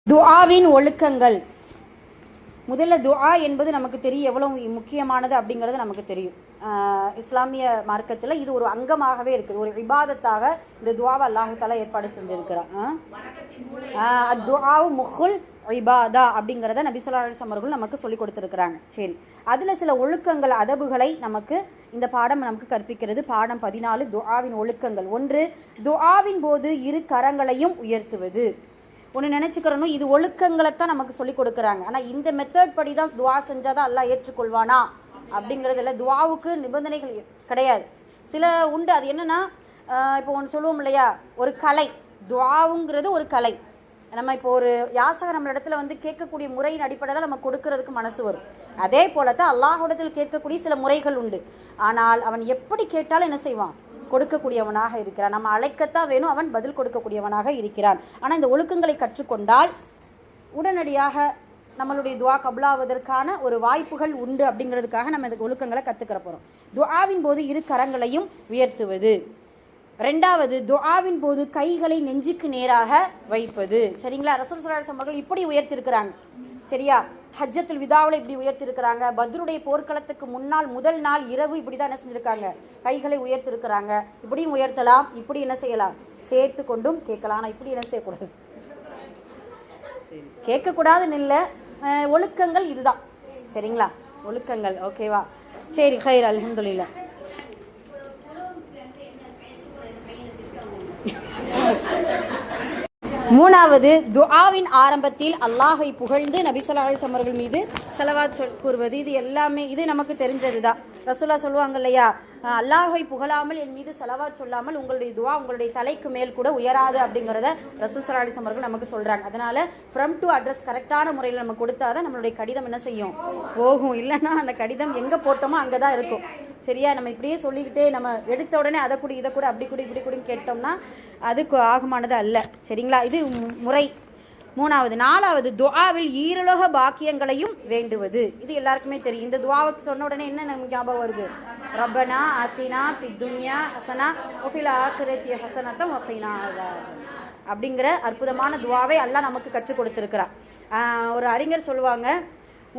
துஆவின் ஒழுக்கங்கள். முதல்ல துஆ என்பது நமக்கு தெரியும் எவ்வளவு முக்கியமானது அப்படிங்கிறது நமக்கு தெரியும். இஸ்லாமிய மார்க்கத்தில் இது ஒரு அங்கமாகவே இருக்குது, ஒரு இபாதத்தாக இந்த துஆவை அல்லாஹ் தஆலா ஏற்பாடு செஞ்சிருக்கிறான். துஆவு முஹுல் இபாதா அப்படிங்கிறத நபி ஸல்லல்லாஹு அலைஹி வஸல்லம் அவர்கள் நமக்கு சொல்லி கொடுத்துருக்குறாங்க. சரி, அதில் சில ஒழுக்கங்கள் அதபுகளை நமக்கு இந்த பாடம் நமக்கு கற்பிக்கிறது. பாடம் 14 துஆவின் ஒழுக்கங்கள். 1, துஆவின் போது இரு கரங்களையும் உயர்த்துவது. ஒன்று நினச்சிக்கிறணும், இது ஒழுக்கங்களைத்தான் நமக்கு சொல்லி கொடுக்குறாங்க. ஆனால் இந்த மெத்தட் படி தான் துவா செஞ்சாதான் அல்லாஹ் ஏற்றுக்கொள்வானா அப்படிங்கிறதுல துவாவுக்கு நிபந்தனைகள் கிடையாது. சில உண்டு. அது என்னென்னா, இப்போ ஒன்று சொல்லுவோம் இல்லையா, ஒரு கலை. துவாவுங்கிறது ஒரு கலை. நம்ம இப்போ ஒரு யாசகர் நம்ம இடத்துல வந்து கேட்கக்கூடிய முறையின் அடிப்படையில் நம்ம கொடுக்கறதுக்கு மனசு வரும். அதே போல தான் அல்லாஹ்விடத்தில் கேட்கக்கூடிய சில முறைகள் உண்டு. ஆனால் அவன் எப்படி கேட்டாலும் என்ன செய்வான்? கொடுக்கக்கூடியவனாக இருக்கிறான். நம்ம அழைக்கத்தான் வேணும், அவன் பதில் கொடுக்கக்கூடியவனாக இருக்கிறான். ஆனால் இந்த ஒழுக்கங்களை கற்றுக்கொண்டால் உடனடியாக நம்மளுடைய துவா கபுலாவதற்கான ஒரு வாய்ப்புகள் உண்டு. அப்படிங்கிறதுக்காக நம்ம இந்த ஒழுக்கங்களை கற்றுக்கிற போகிறோம். துஆவின் போது இரு கரங்களையும் உயர்த்துவது. 2வது, துஆவின் போது கைகளை நெஞ்சுக்கு நேராக வைப்பது. சரிங்களா? ரசூல் ஸல்லல்லாஹு அலைஹி வஸல்லம் அவர்கள் இப்படி உயர்த்திருக்கிறாங்க. சரியா? ஹஜ்ஜத்துல் விதாவில் இப்படி உயர்த்திருக்கிறாங்க. பத்ருடைய போர்க்களத்துக்கு முன்னால் முதல் நாள் இரவு இப்படி தான் என்ன செஞ்சுருக்காங்க? கைகளை உயர்த்திருக்கிறாங்க. இப்படியும் உயர்த்தலாம், இப்படி என்ன செய்யலாம்? சேர்த்து கொண்டும் கேட்கலாம். ஆனால் இப்படி என்ன செய்யக்கூடாது? கேட்கக்கூடாதுன்னு இல்லை, ஒழுக்கங்கள் இதுதான். சரிங்களா? ஒழுக்கங்கள். ஓகேவா? சரி, ஹைர், அல்ஹம்துலில்லாஹ். மூணாவது, துஆவின் ஆரம்பத்தில் அல்லாஹை புகழ்ந்து நபி ஸல்லல்லாஹு அலைஹி வஸல்லம் அவர்கள் மீது ஸலவாத் கூறுவது. இது எல்லாமே இது நமக்கு தெரிஞ்சது தான். ரசூலுல்லாஹ் சொல்லுவாங்க இல்லையா, அல்லாஹை புகழாமல் என் மீது ஸலவாத் சொல்லாமல் உங்களுடைய துஆ உங்களுடைய தலைக்கு மேல் கூட உயராது அப்படிங்கிறத ரசூல் ஸல்லல்லாஹு அலைஹி வஸல்லம் அவர்கள் நமக்கு சொல்கிறாங்க. அதனால ஃப்ரம் டு அட்ரஸ் கரெக்டான முறையில் நம்ம கொடுத்தாதான் நம்மளுடைய கடிதம் என்ன செய்யும்? போகும். இல்லைன்னா அந்த கடிதம் எங்கே போட்டோமோ அங்கே தான் இருக்கும். சரியா? நம்ம இப்படியே சொல்லிக்கிட்டே நம்ம எடுத்த உடனே அதை கூட இதை கூட அப்படி கூட இப்படி கூடன்னு கேட்டோம்னா அதுக்கு ஆகுமானது அல்ல. சரிங்களா? இது முறை. 3வது. 4வது, துஆவில் ஈருலக பாக்கியங்களையும் வேண்டுவது. இது எல்லாருக்குமே தெரியும். இந்த துஆவுக்கு சொன்ன உடனே என்ன நமக்கு ஞாபகம் வருது? ரப்பனா ஆத்தினா ஃபித் துன்யா ஹஸனா வ ஃபில் ஆখিরাতি ஹஸனத்தன் வ கினா அஸாப் அப்படிங்கிற அற்புதமான துஆவை அல்லாஹ் நமக்கு கற்றுக் கொடுத்திருக்கிறார். ஒரு அறிஞர் சொல்லுவாங்க,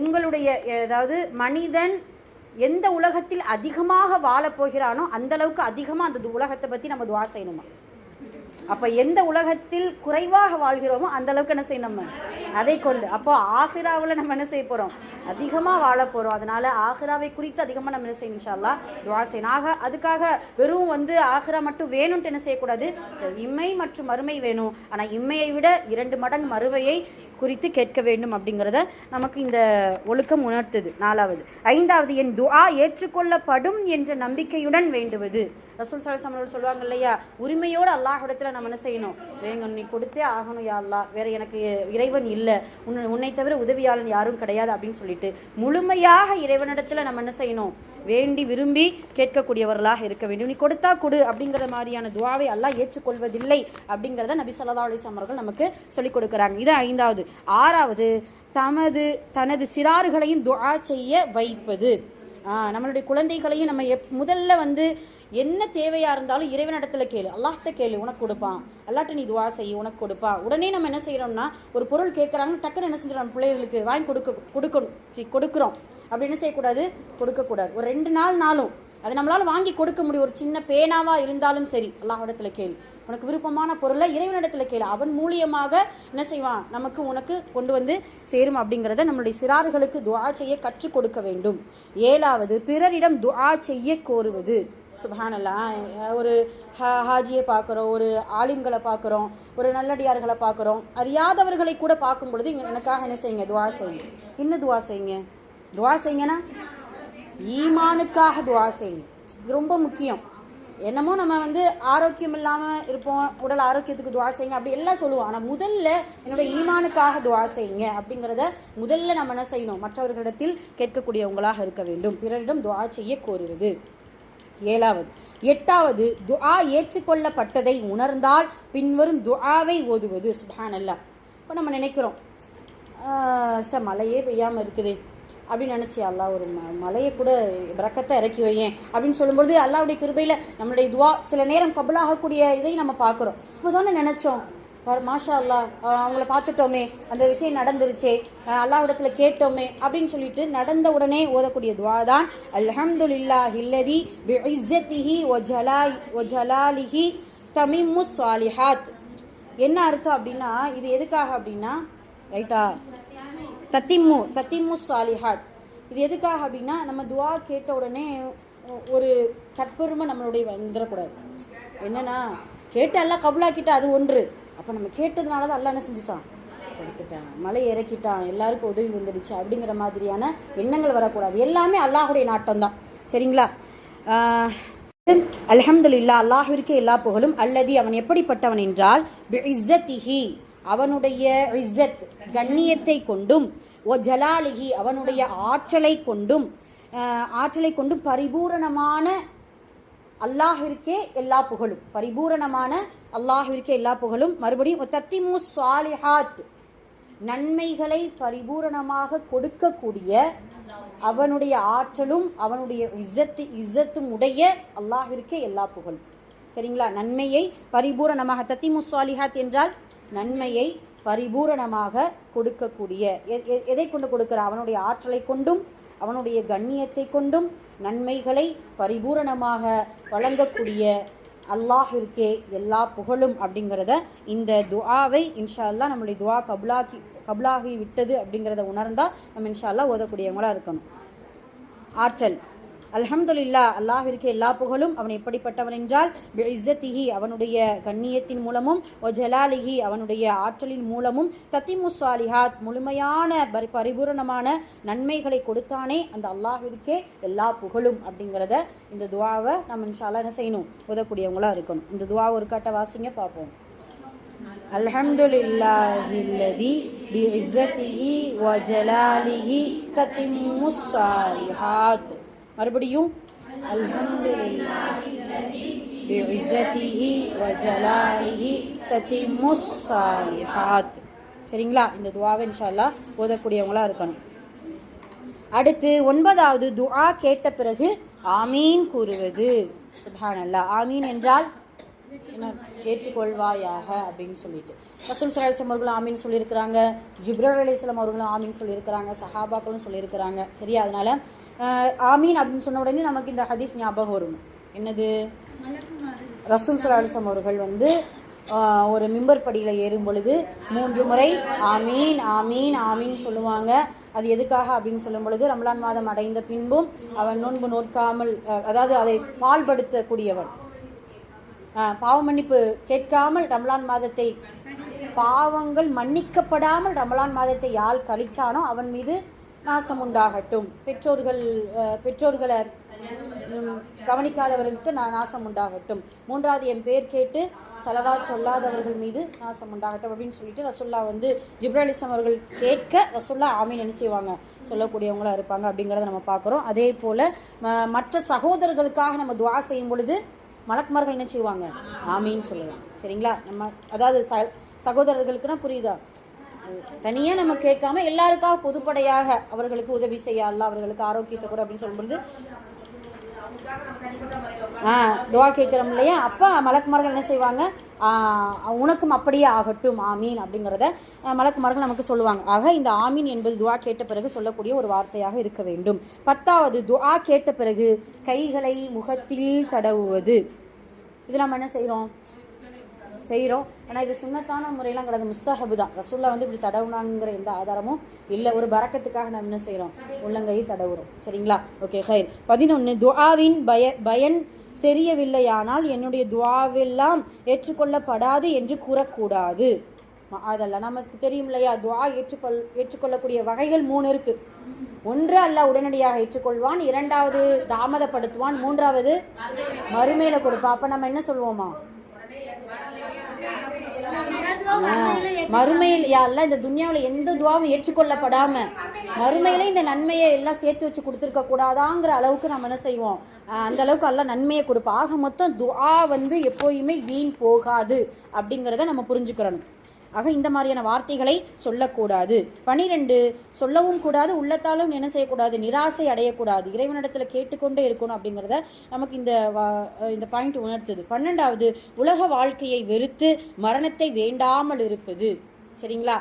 உங்களுடைய அதாவது மனிதன் எந்த உலகத்தில் அதிகமாக வாழப்போகிறானோ அந்த அளவுக்கு அதிகமாக அந்த உலகத்தை பற்றி நம்ம துஆ செய்யணுமா. அப்போ எந்த உலகத்தில் குறைவாக வாழ்கிறோமோ அந்த அளவுக்கு என்ன செய்யணும்? நம்ம அதை கொண்டு அப்போ ஆஹிராவில் நம்ம என்ன செய்ய போகிறோம்? அதிகமாக வாழ போகிறோம். அதனால் ஆஹிராவை குறித்து அதிகமாக நம்ம என்ன செய்யணும்? இன்ஷா அல்லாஹ் துஆ செய்யணும். அதுக்காக வெறும் வந்து ஆஹிரா மட்டும் வேணும்ட்டு என்ன செய்யக்கூடாது? இம்மை மற்றும் மறுமை வேணும். ஆனால் இம்மையை விட 2 மடங்கு மறுமையை குறித்து கேட்க வேண்டும் அப்படிங்கிறத நமக்கு இந்த ஒழுக்கம் உணர்த்துது. 4வது. 5வது, என் துஆ ஏற்றுக்கொள்ளப்படும் என்ற நம்பிக்கையுடன் வேண்டுவது. ரசூல் ஸல்லல்லாஹு அலைஹி வஸல்லம் சொல்லுவாங்க இல்லையா, உரிமையோடு அல்லாஹ்விடத்தில் நம்ம என்ன செய்யணும்? வேங்க, நீ கொடுத்தே ஆகணும் யா அல்லாஹ், வேற எனக்கு இறைவன் இல்லை, உன்னை தவிர உதவியாளன் யாரும் கிடையாது அப்படின்னு சொல்லிட்டு முழுமையாக இறைவனிடத்தில் நம்ம என்ன செய்யணும்? வேண்டி விரும்பி கேட்கக்கூடியவர்களாக இருக்க வேண்டும். நீ கொடுத்தா கொடு அப்படிங்கிற மாதிரியான துஆவை அல்லாஹ் ஏற்றுக்கொள்வதில்லை அப்படிங்கிறத நபி ஸல்லல்லாஹு அலைஹி வஸல்லம் அவர்கள் நமக்கு சொல்லிக் கொடுக்குறாங்க. இது 5வது. 6வது, தனது சிறார்களையும் துஆ செய்ய வைப்பது. நம்மளுடைய குழந்தைகளையும் நம்ம முதல்ல வந்து என்ன தேவையாக இருந்தாலும் இறைவனிடத்தில் கேளு, அல்லாஹ்ட்ட கேளு, உனக்கு கொடுப்பான். அல்லாஹ்ட்ட நீ துஆ செய்ய, உனக்கு கொடுப்பான். உடனே நம்ம என்ன செய்கிறோம்னா, ஒரு பொருள் கேட்குறாங்கன்னு டக்குன்னு என்ன செஞ்சிடறோம்? பிள்ளைகளுக்கு வாங்கி கொடுக்குறோம். அப்படி என்ன செய்யக்கூடாது? கொடுக்கக்கூடாது. ஒரு 2 நாளும் அது நம்மளால் வாங்கி கொடுக்க முடியும். ஒரு சின்ன பேனாவாக இருந்தாலும் சரி, அல்லாஹ்விடத்தில் கேளு, உனக்கு விருப்பமான பொருளை இறைவனிடத்தில் கேளு. அவன் மூலியமாக என்ன செய்வான்? உனக்கு கொண்டு வந்து சேரும். அப்படிங்கிறத நம்மளுடைய சிறார்களுக்கு துஆ செய்ய கற்றுக் கொடுக்க வேண்டும். 7வது, பிறரிடம் துஆ செய்ய கோருவது. சுப்ஹானல்லாஹ். ஒரு ஹாஜியை பார்க்குறோம், ஒரு ஆலிம்களை பார்க்குறோம், ஒரு நல்லடியார்களை பார்க்குறோம், அறியாதவர்களை கூட பார்க்கும் பொழுது எனக்காக என்ன செய்யுங்க? துஆ செய்யுங்க. என்ன துஆ செய்யுங்க? துஆ செய்யுங்கன்னா ஈமானுக்காக துஆ செய்யுங்க. இது ரொம்ப முக்கியம். என்னமோ நம்ம வந்து ஆரோக்கியம் இல்லாமல் இருப்போம், உடல் ஆரோக்கியத்துக்கு துஆ செய்யுங்க அப்படி எல்லாம் சொல்லுவோம். ஆனால் முதல்ல என்னோட ஈமானுக்காக துஆ செய்யுங்க அப்படிங்கிறத முதல்ல நம்ம என்ன செய்யணும்? மற்றவர்களிடத்தில் கேட்கக்கூடியவங்களாக இருக்க வேண்டும். பிறரிடம் துஆ செய்ய கோருவது. 7வது. 8வது, துஆ ஏற்றுக்கொள்ளப்பட்டதை உணர்ந்தால் பின்வரும் துஆவை ஓதுவது. சுப்ஹானல்லாஹ். இப்போ நம்ம நினைக்கிறோம், மழையே பெய்யாமல் இருக்குதே அப்படின்னு நினச்சி, அல்லாஹ் ஒரு மலையை கூட பரக்கத்தை இறக்கி வையேன் அப்படின்னு சொல்லும்பொழுது அல்லாஹ்வுடைய கிருபையில் நம்மளுடைய துஆ சில நேரம் கபுலாகக்கூடிய இதை நம்ம பார்க்குறோம். இப்போ தானே நினச்சோம், மாஷா அல்லாஹ் அவங்கள பார்த்துட்டோமே, அந்த விஷயம் நடந்துருச்சே, அல்லாஹ்விடத்துல கேட்டோமே அப்படின்னு சொல்லிட்டு நடந்த உடனே ஓதக்கூடிய துஆ தான் அல்ஹம்துலில்லாஹில்லதி பிஇஸ்ஸத்திஹி வ ஜலாலிஹி தமிம்முஸ் ஸாலிஹாத். என்ன அர்த்தம் அப்படின்னா, இது எதுக்காக அப்படின்னா, ரைட்டா, தத்திம்மு சாலிஹாத். இது எதுக்காக அப்படின்னா, நம்ம துஆ கேட்ட உடனே ஒரு தற்பெருமை நம்மளுடைய வந்துடக்கூடாது. என்னன்னா, கேட்டு எல்லாம் கபுலாக்கிட்டா அது ஒன்று. அப்போ நம்ம கேட்டதுனால தான் எல்லாம் என்ன செஞ்சுட்டான், கொடுத்துட்டான், மலை இறக்கிட்டான், எல்லாருக்கும் உதவி வந்துடுச்சு அப்படிங்கிற மாதிரியான எண்ணங்கள் வரக்கூடாது. எல்லாமே அல்லாஹுடைய நாட்டம் தான். சரிங்களா? அல்ஹம்துலில்லாஹ், அல்லாஹ்விற்கு எல்லா புகழும். அல்லதி, அவன் எப்படிப்பட்டவன் என்றால், பிஇஸ்ஸத்திஹி, அவனுடைய இஸ்ஸத் கண்ணியத்தை கொண்டும், ஒ ஜலாலிஹி, அவனுடைய ஆற்றலை கொண்டும் பரிபூரணமான அல்லாஹ்விற்கே எல்லா புகழும். பரிபூரணமான அல்லாஹ்விற்கே எல்லா புகழும். மறுபடியும் தத்திம்மு ஸாலிஹாத், நன்மைகளை பரிபூரணமாக கொடுக்கக்கூடிய அவனுடைய ஆற்றலும் அவனுடைய இஸ்ஸத்தும் உடைய அல்லாஹ்விற்கே எல்லா புகழும். சரிங்களா? நன்மையை பரிபூரணமாக, தத்திம்மு ஸாலிஹாத் என்றால் நன்மையை பரிபூரணமாக கொடுக்கக்கூடிய, எதை கொண்டு கொடுக்கிற, அவனுடைய ஆற்றலை கொண்டும் அவனுடைய கண்ணியத்தை கொண்டும் நன்மைகளை பரிபூரணமாக வழங்கக்கூடிய அல்லாஹ்விற்கே எல்லா புகழும் அப்படிங்கிறத, இந்த துஆவை இன்ஷா அல்லாஹ் நம்மளுடைய துஆ கபுலாகி விட்டது அப்படிங்கிறத உணர்ந்தால் நம்ம இன்ஷா அல்லாஹ் ஓதக்கூடியவங்களாக இருக்கணும். ஆற்றல், அல்ஹம்துலில்லாஹ், அல்லாஹ்விற்கு எல்லா புகழும். அவன் எப்படிப்பட்டவன் என்றால், பிஇஸ்ஸத்திஹி, அவனுடைய கண்ணியத்தின் மூலமும், ஒ ஜலாலிஹி, அவனுடைய ஆற்றலின் மூலமும், தத்திம்மு ஸாலிஹாத், முழுமையான பரிபூரணமான நன்மைகளை கொடுத்தானே அந்த அல்லாஹ்விற்கே எல்லா புகழும் அப்படிங்கிறத, இந்த துஆவை நம்ம இன்ஷா அல்லாஹ் என்ன செய்யணும், ஓதக்கூடியவங்களா இருக்கணும். இந்த துஆ ஒரு காட்ட வாசிங்க பார்ப்போம். அல்ஹம்துலில்லாஹில்லதி பிஇஸ்ஸத்திஹி வ ஜலாலிஹி தத்திம்மு ஸாலிஹாத். மறுபடியும் அல்ஹம்துலில்லாஹில்லதி பிஇஸ்ஸத்திஹி வ ஜலாலிஹி தத்திம்மு ஸாலிஹாத். சரிங்களா? இந்த துஆவை இன்ஷா அல்லாஹ் ஓதக்கூடியவங்களா இருக்கணும். அடுத்து 9வது துஆ கேட்ட பிறகு ஆமீன் கூறுவது. சுப்ஹானல்லாஹ். ஆமீன் என்றால் என்ன, ஏற்றுக்கொள்வாயாக அப்படின்னு சொல்லிட்டு ரசூல் ஸல்லல்லாஹு அலைஹி வஸல்லம் அவர்களும் ஆமீன் சொல்லியிருக்கிறாங்க, ஜிப்ரீல் அலைஹிஸ்ஸலாம் அவர்களும் ஆமீன் சொல்லியிருக்கிறாங்க, சஹாபாக்களும் சொல்லியிருக்கிறாங்க. சரியா? அதனால ஆமீன் அப்படின்னு சொன்ன உடனே நமக்கு இந்த ஹதீஸ் ஞாபகம் வரும். என்னது? ரசூல் ஸல்லல்லாஹு அலைஹி வஸல்லம் அவர்கள் ஒரு மிம்பர் படியில் ஏறும் பொழுது 3 முறை ஆமீன் ஆமீன் ஆமீன் சொல்லுவாங்க. அது எதுக்காக அப்படின்னு சொல்லும் பொழுது, ரமலான் மாதம் அடைந்த பின்பும் அவன் நோன்பு நோக்காமல், அதாவது அதை பால்படுத்தக்கூடியவன், பாவ மன்னிப்பு கேட்காமல் ரமலான் மாதத்தை, பாவங்கள் மன்னிக்கப்படாமல் ரமலான் மாதத்தை யார் கழித்தானோ அவன் மீது நாசம் உண்டாகட்டும், பெற்றோர்களை கவனிக்காதவர்களுக்கு நாசம் உண்டாகட்டும், 3வது என் பேர் கேட்டு ஸலவாத் சொல்லாதவர்கள் மீது நாசம் உண்டாகட்டும் அப்படின்னு சொல்லிட்டு ரசூல்லா ஜிப்ரீல் அலைஹிஸ்ஸலாம் அவர்கள் கேட்க ரசூல்லா ஆமீன் என்ன செய்வாங்க, சொல்லக்கூடியவங்களா இருப்பாங்க அப்படிங்கிறத நம்ம பார்க்குறோம். அதே போல் மற்ற சகோதரர்களுக்காக நம்ம துஆ செய்யும் பொழுது மலக்குமார்கள் என்ன செய்வாங்க, ஆமீன் சொல்லுவாங்க. சரிங்களா? நம்ம அதாவது சகோதரர்களுக்குன்னா புரியுதா, தனியாக நம்ம கேட்காம எல்லாருக்காக பொதுப்படையாக அவர்களுக்கு உதவி செய்ய, அல்லாஹ் அவர்களுக்கு ஆரோக்கியத்தை கூட அப்படின்னு சொல்லும்பொழுது துஆ கேட்குறோம் இல்லையா, அப்போ மலக்குமார்கள் என்ன செய்வாங்க, உனக்கும் அப்படியே ஆகட்டும் ஆமீன் அப்படிங்கிறத மலக்குமார்கள் நமக்கு சொல்லுவாங்க. ஆக இந்த ஆமீன் என்பது துஆ கேட்ட பிறகு சொல்லக்கூடிய ஒரு வார்த்தையாக இருக்க வேண்டும். 10வது துஆ கேட்ட பிறகு கைகளை முகத்தில் தடவுவது. இது நம்ம என்ன செய்கிறோம், ஆனால் இது சுன்னத்தான முறையெல்லாம் கிடையாது, முஸ்தஹபு தான். ரசூல்லா இப்படி தடவுனாங்கிற எந்த ஆதாரமும் இல்லை. ஒரு பரக்கத்துக்காக நம்ம என்ன செய்கிறோம், உள்ளங்கையை தடவுறோம். சரிங்களா? ஓகே, ஹைர். 11 துஆவின் பயன் தெரியவில்லையானால் என்னுடைய துஆவெல்லாம் ஏற்றுக்கொள்ளப்படாது என்று கூறக்கூடாது. அதெல்லாம் நமக்கு தெரியும் இல்லையா, துஆ ஏற்றுக்கொள்ளக்கூடிய வகைகள் 3 இருக்கு. 1 அல்லாஹ் உடனடியாக ஏற்றுக்கொள்வான், 2வது தாமதப்படுத்துவான், 3வது மறுமையில கொடுப்பான். அப்ப நம்ம என்ன சொல்வோமா, மறுமையில் யா அல்லாஹ் இந்த துன்யாவில் எந்த துஆவும் ஏற்றுக்கொள்ளப்படாம மறுமையில இந்த நன்மையை எல்லாம் சேர்த்து வச்சு கொடுத்துருக்க கூடாதாங்கிற அளவுக்கு நம்ம என்ன செய்வோம், அந்த அளவுக்கு அல்லாஹ் நன்மையை கொடுப்போம். ஆக மொத்தம் துஆ எப்போயுமே வீண் போகாது அப்படிங்கிறத நம்ம புரிஞ்சுக்கிறணும். ஆக இந்த மாதிரியான வார்த்தைகளை சொல்லக்கூடாது. 12 சொல்லவும் கூடாது, உள்ளத்தாலும் என்ன செய்யக்கூடாது, நிராசை அடையக்கூடாது, இறைவனிடத்தில் கேட்டுக்கொண்டே இருக்கணும் அப்படிங்கிறத நமக்கு இந்த பாயிண்ட் உணர்த்துது. 12வது உலக வாழ்க்கையை வெறுத்து மரணத்தை வேண்டாமல் இருப்பது. சரிங்களா?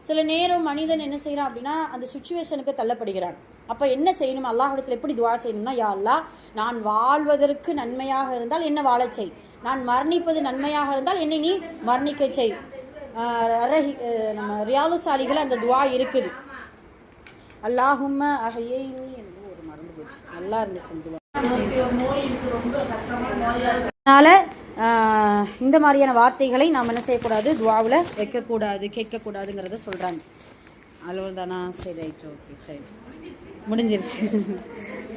சில நேரம் மனிதன் என்ன செய்யறான் அப்படின்னா அந்த சுச்சுவேஷனுக்கு தள்ளப்படுகிறான். அப்போ என்ன செய்யணும், அல்லாஹ்விடத்தில் எப்படி துவா செய்யணும்னா, யா அல்லாஹ் நான் வாழ்வதற்கு நன்மையாக இருந்தால் என்ன வாழச் செய், நான் மரணிப்பது நன்மையாக இருந்தால் என்னை நீ மரணிக்க செய். நம்ம ரியாது சாலிகள் அந்த துவா இருக்குது. அல்லாஹும்ம அஹ்யைனி என்று ஒரு மறந்து போச்சு, நல்லா இருந்துச்சு அந்த துவா. அதனால இந்த மாதிரியான வார்த்தைகளை நாம் என்ன செய்யக்கூடாது, துவாவில் வைக்கக்கூடாது, கேட்கக்கூடாதுங்கிறத சொல்கிறாங்க. அவ்வளோதானா? சரி, ரைட், ஓகே, சரி, முடிஞ்சிருச்சு.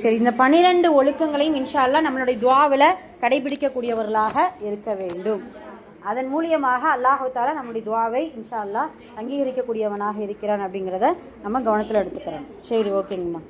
சரி, இந்த 12 ஒழுக்கங்களையும் இன்ஷா அல்லாஹ் நம்மளுடைய துவாவில் கடைபிடிக்கக்கூடியவர்களாக இருக்க வேண்டும். அதன் மூலியமாக அல்லாஹ் தஆலா நம்முடைய துவாவை இன்ஷா அல்லாஹ் அங்கீகரிக்கக்கூடியவனாக இருக்கிறான் அப்படிங்கிறத நம்ம கவனத்தில் எடுத்துக்கிறோம். சரி, ஓகேங்கம்மா.